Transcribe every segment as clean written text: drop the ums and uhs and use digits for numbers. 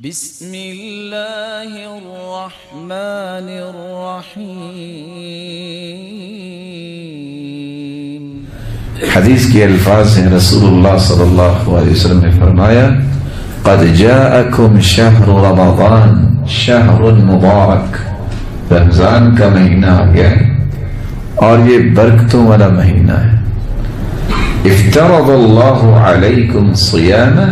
بسم اللہ الرحمن الرحیم۔ حدیث کے الفاظ ہیں، رسول اللہ صلی اللہ علیہ وسلم نے فرمایا قد جاءکم شہر رمضان شہر مبارک، رمضان کا مہینہ آ گیا ہے اور یہ برکتوں والا مہینہ ہے۔ افترض اللہ علیکم صیامہ،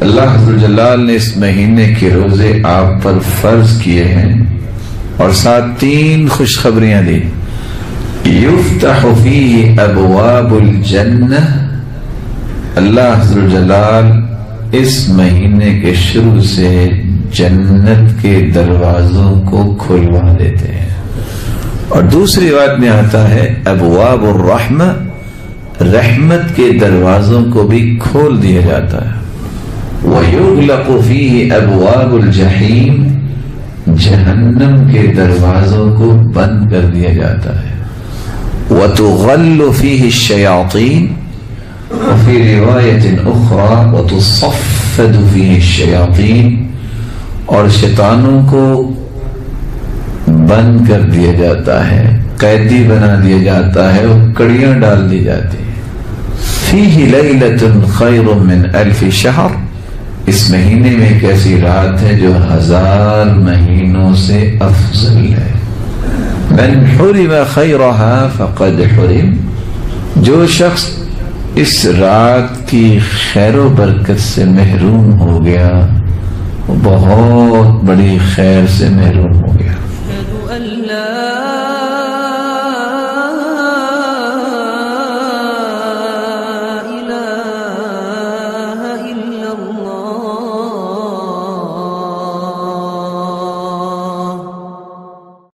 اللہ عز جلال نے اس مہینے کے روزے آپ پر فرض کیے ہیں اور ساتھ 3 خوشخبریاں دی۔ یفتح فیہ ابواب الجنہ، اللہ عز جلال اس مہینے کے شروع سے جنت کے دروازوں کو کھلوا دیتے ہیں، اور دوسری بات میں آتا ہے ابواب الرحمہ، رحمت کے دروازوں کو بھی کھول دیا جاتا ہے۔ وَيُغْلَقُ فِيهِ أَبْوَابُ الْجَحِيمِ، جہنم کے دروازوں کو بند کر دیا جاتا ہے۔ وَتُغَلُّ فِيهِ الشَّيَاطِينِ، وفي روایت اخرى وَتُصَفَّدُ فِيهِ الشَّيَاطِينِ، اور شیطانوں کو بند کر دیا جاتا ہے، قیدی بنا دیا جاتا ہے اور کڑیاں ڈال دی جاتی ہیں۔ فِيهِ لَيْلَةٌ خَيْرٌ مِّنْ أَلْفِ شَهْرٍ، اس مہینے میں ایک ایسی رات ہے جو 1000 مہینوں سے افضل ہے۔ من حرم خیرها فقد حرم، جو شخص اس رات کی خیر و برکت سے محروم ہو گیا وہ بہت بڑی خیر سے محروم ہو